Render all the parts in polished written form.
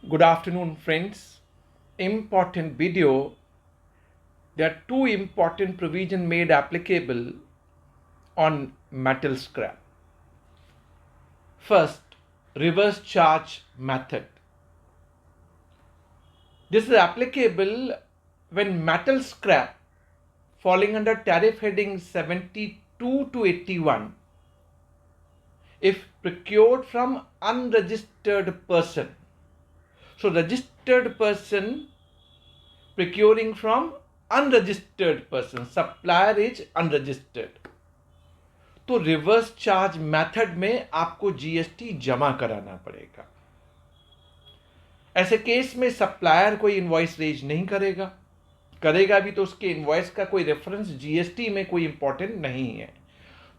Good afternoon, friends. Important video. There are two important provisions made applicable on metal scrap. First, reverse charge method. This is applicable when metal scrap falling under tariff heading 72 to 81 if procured from unregistered person. So registered person procuring from unregistered person, supplier is unregistered, तो reverse charge method में आपको GST जमा कराना पड़ेगा। ऐसे case में supplier कोई invoice raise नहीं करेगा भी तो उसके इनवॉइस का कोई रेफरेंस जीएसटी में कोई इंपॉर्टेंट नहीं है।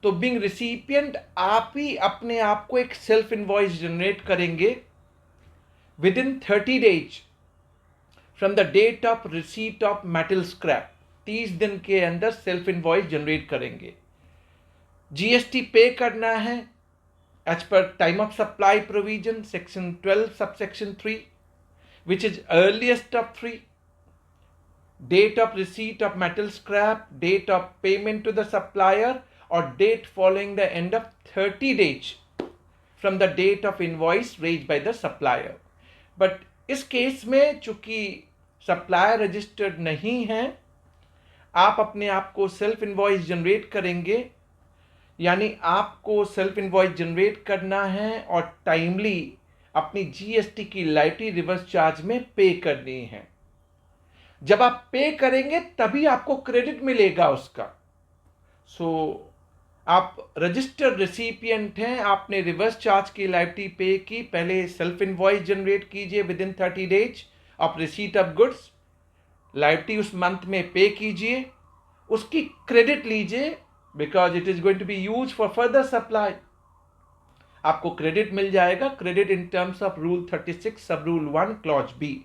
तो बिंग रिसिपिएंट आप ही अपने आप को एक सेल्फ इनवॉइस जनरेट करेंगे within 30 days from the date of receipt of metal scrap. 30 दिन के अंदर सेल्फ इनवॉइस जनरेट करेंगे। जीएसटी पे करना है as per time of supply provision section 12 subsection 3 which is earliest of 3, date of receipt of metal scrap, date of payment to the supplier or date following the end of 30 days from the date of invoice raised by the supplier. But इस case में चूंकि supplier registered नहीं है, आप अपने आप को self invoice generate करेंगे, यानी आपको सेल्फ इनवॉइस जनरेट करना है और टाइमली अपनी जीएसटी की लाइटी रिवर्स चार्ज में पे करनी है। जब आप पे करेंगे तभी आपको क्रेडिट मिलेगा उसका। आप रजिस्टर्ड रेसिपिएंट हैं, आपने रिवर्स चार्ज की लाइटी पे की, पहले सेल्फ इनवॉइस जनरेट कीजिए within 30 days of receipt of goods, लाइटी उस मंथ में पे कीजिए, उसकी क्रेडिट लीजिए because it is going to be use for further supply. आपको क्रेडिट मिल जाएगा, credit in terms of rule 36 sub rule 1 clause B.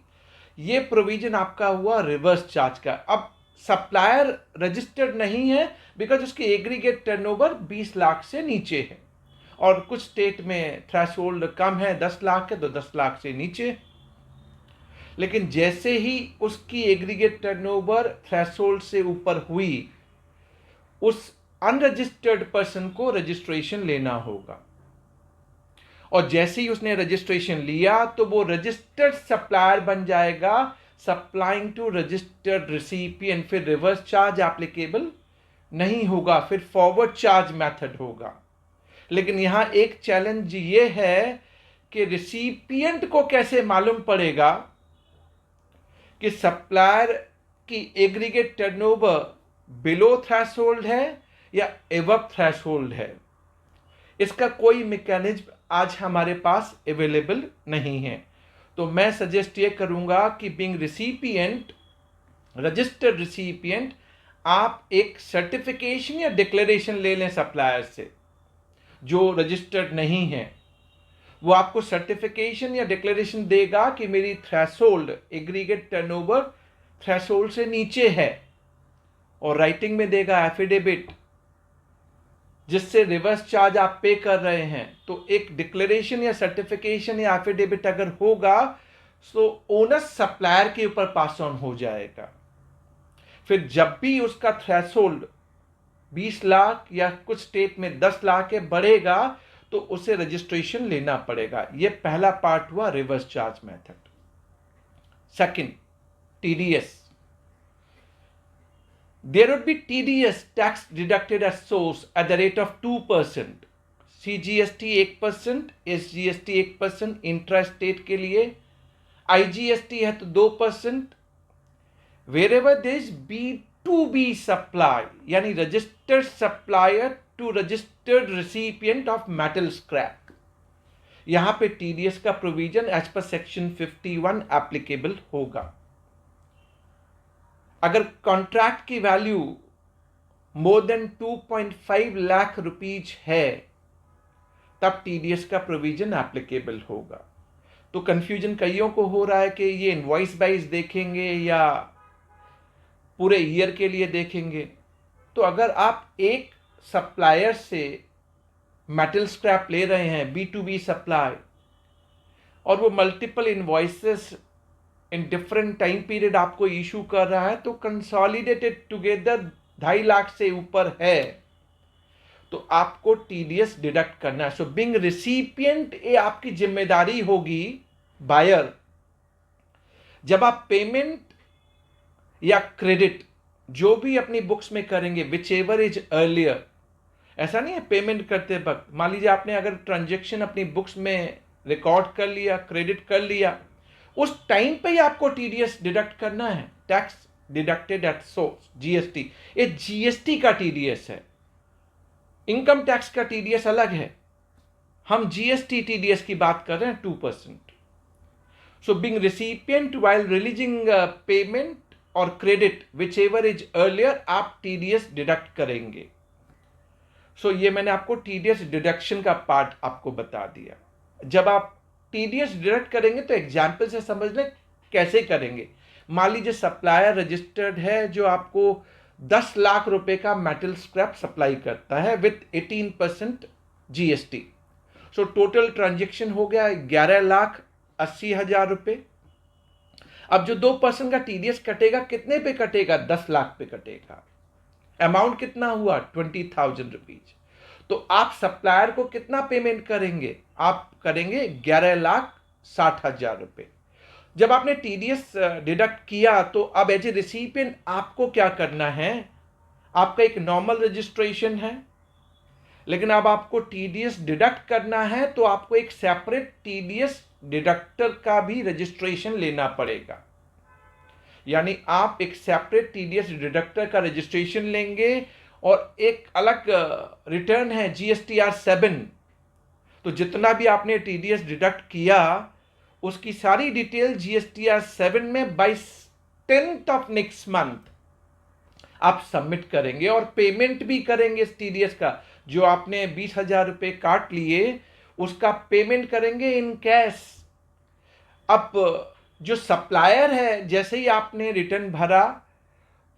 ये प्रोविजन आपका हुआ रिवर्स चार्ज का। अब सप्लायर रजिस्टर्ड नहीं है बिकॉज उसकी एग्रीगेट टर्नओवर 20 लाख से नीचे है और कुछ स्टेट में थ्रेशोल्ड कम है, 10 लाख है तो 10 लाख से नीचे। लेकिन जैसे ही उसकी एग्रीगेट टर्नओवर थ्रेशोल्ड से ऊपर हुई, उस अनरजिस्टर्ड पर्सन को रजिस्ट्रेशन लेना होगा और जैसे ही उसने रजिस्ट्रेशन लिया तो वो रजिस्टर्ड सप्लायर बन जाएगा, सप्लाइंग टू रजिस्टर्ड रिसिपिएंट। फिर रिवर्स चार्ज एप्लीकेबल नहीं होगा, फिर फॉरवर्ड चार्ज मेथड होगा। लेकिन यहां एक चैलेंज ये है कि रिसिपिएंट को कैसे मालूम पड़ेगा कि सप्लायर की एग्रीगेट टर्नओवर बिलो थ्रेशोल्ड है या एबव थ्रेशोल्ड है। इसका कोई मैकेनिज्म आज हमारे पास अवेलेबल नहीं है। तो मैं सजेस्ट ये करूंगा कि बिंग रिसिपिएंट, रजिस्टर्ड रिसिपिएंट, आप एक सर्टिफिकेशन या डिक्लेरेशन ले लें सप्लायर से। जो रजिस्टर्ड नहीं है वो आपको सर्टिफिकेशन या डिक्लेरेशन देगा कि मेरी थ्रेशोल्ड एग्रीगेट टर्नओवर थ्रेशोल्ड से नीचे है और राइटिंग में देगा एफिडेविट जिससे रिवर्स चार्ज आप पे कर रहे हैं। तो एक डिक्लेरेशन या सर्टिफिकेशन या एफिडेविट अगर होगा तो ओनस सप्लायर के ऊपर पास ऑन हो जाएगा। फिर जब भी उसका थ्रेशोल्ड 20 लाख या कुछ स्टेट में 10 लाख है बढ़ेगा तो उसे रजिस्ट्रेशन लेना पड़ेगा। यह पहला पार्ट हुआ reverse charge method. Second, TDS. There would be TDS, tax deducted at source, at the rate of 2%. CGST 1%, SGST 1%, intra state के लिए IGST है तो 2%। Wherever there is B2B supply, यानी registered supplier to registered recipient of metal scrap, यहां पे TDS का provision as per section 51 applicable होगा। अगर कॉन्ट्रैक्ट की value more than 2.5 lakh rupees है तब टीडीएस का प्रोविजन एप्लीकेबल होगा। तो कंफ्यूजन कईयों को हो रहा है कि ये इनवॉइस वाइज देखेंगे या पूरे ईयर के लिए देखेंगे। तो अगर आप एक सप्लायर से मेटल स्क्रैप ले रहे हैं, B2B सप्लाई, और वो multiple invoices in different time period आपको इशू कर रहा है, तो कंसोलिडेटेड टुगेदर 2.5 लाख से ऊपर है तो आपको टीडीएस डिडक्ट करना है। सो बिंग रिसिपिएंट ये आपकी जिम्मेदारी होगी बायर, जब आप पेमेंट या क्रेडिट जो भी अपनी बुक्स में करेंगे, विच एवर इज अर्लियर, ऐसा नहीं है पेमेंट करते वक्त मान लीजिए आपने अगर ट्रांजेक्शन अपनी बुक्स में रिकॉर्ड कर लिया, क्रेडिट कर लिया, उस टाइम पे ही आपको टीडीएस डिडक्ट करना है। Tax deducted at source, GST, ये जीएसटी का टीडीएस है, इनकम टैक्स का टीडीएस अलग है, हम जीएसटी टीडीएस की बात कर रहे हैं 2%। So being recipient while releasing payment और credit whichever is earlier, आप टीडीएस डिडक्ट करेंगे। सो ये मैंने आपको टीडीएस डिडक्शन का पार्ट आपको बता दिया। जब आप टीडीएस डिडक्ट करेंगे तो एग्जाम्पल से समझ लें कैसे करेंगे। मान लीजिए सप्लायर रजिस्टर्ड है जो आपको 10 लाख रुपए का मेटल स्क्रैप सप्लाई करता है with 18% GST. So total transaction हो गया 11,80,000 रुपए। अब जो 2% का टीडीएस कटेगा कितने पे कटेगा? 10 लाख पे कटेगा। अमाउंट कितना हुआ? 20,000 रुपीज। तो आप सप्लायर को कितना पेमेंट करेंगे? आप करेंगे 11,60,000 रुपए। जब आपने टीडीएस डिडक्ट किया तो अब एज ए रिसिपिएंट आपको क्या करना है? आपका एक नॉर्मल रजिस्ट्रेशन है, लेकिन अब आपको टीडीएस डिडक्ट करना है तो आपको एक सेपरेट टीडीएस डिडक्टर का भी रजिस्ट्रेशन लेना पड़ेगा। यानी आप एक सेपरेट टीडीएस डिडक्टर का रजिस्ट्रेशन लेंगे और एक अलग रिटर्न है जीएसटीआर 7। तो जितना भी आपने टीडीएस डिडक्ट किया उसकी सारी डिटेल जीएसटीआर 7 में by 10th of next month आप सबमिट करेंगे और पेमेंट भी करेंगे इस टीडीएस का। जो आपने 20,000 रुपए काट लिए उसका पेमेंट करेंगे इन कैश। अब जो सप्लायर है, जैसे ही आपने रिटर्न भरा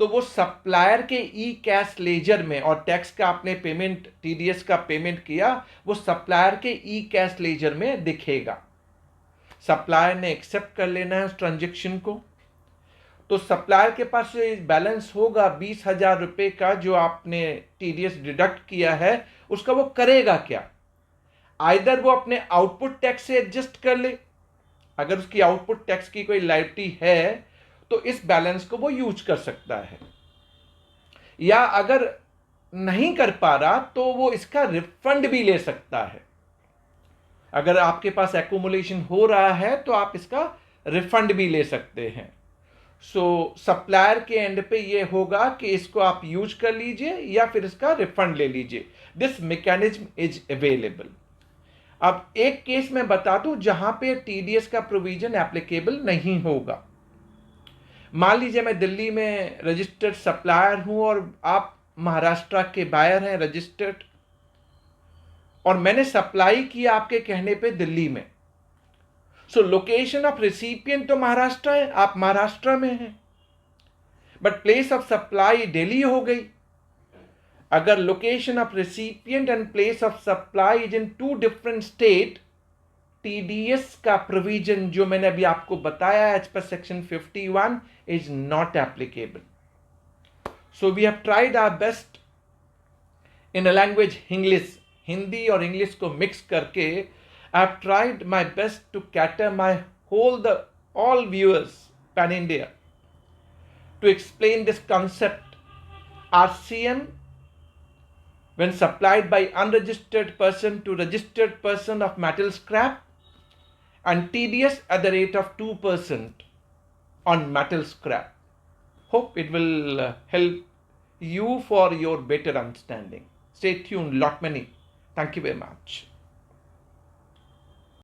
तो वो सप्लायर के ई कैश लेजर में, और टैक्स का आपने पेमेंट, टीडीएस का पेमेंट किया, वो सप्लायर के ई कैश लेजर में दिखेगा। सप्लायर ने एक्सेप्ट कर लेना है उस ट्रांजेक्शन को। तो सप्लायर के पास बैलेंस होगा 20,000 रुपए का जो आपने टीडीएस डिडक्ट किया है, उसका वो करेगा क्या? आइदर वो अपने आउटपुट टैक्स से एडजस्ट कर ले, अगर उसकी आउटपुट टैक्स की कोई लायबिलिटी है तो इस बैलेंस को वो यूज कर सकता है, या अगर नहीं कर पा रहा तो वो इसका रिफंड भी ले सकता है। अगर आपके पास एक्यूमुलेशन हो रहा है तो आप इसका रिफंड भी ले सकते हैं। सो सप्लायर के एंड पे ये होगा कि इसको आप यूज कर लीजिए या फिर इसका रिफंड ले लीजिए। This mechanism is available. अब एक केस मैं बता दूं जहां पे टीडीएस का प्रोविजन एप्लीकेबल नहीं होगा। मान लीजिए मैं दिल्ली में रजिस्टर्ड सप्लायर हूं और आप महाराष्ट्र के बायर हैं रजिस्टर्ड, और मैंने सप्लाई किया आपके कहने पे दिल्ली में। सो लोकेशन ऑफ रिसिपिएंट तो महाराष्ट्र है, आप महाराष्ट्र में हैं, but place of supply Delhi हो गई। अगर location of recipient and place of supply is in 2 different state, TDS का प्रोविजन जो मैंने अभी आपको बताया as per section 51 is not applicable. So we have tried our best in a language English, Hindi और इंग्लिश को मिक्स करके I have tried my best to cater all viewers pan India to explain this concept. RCM, when supplied by unregistered person to registered person of metal scrap, and TDS at the rate of 2% on metal scrap. Hope it will help you for your better understanding. Stay tuned, lot many. Thank you very much.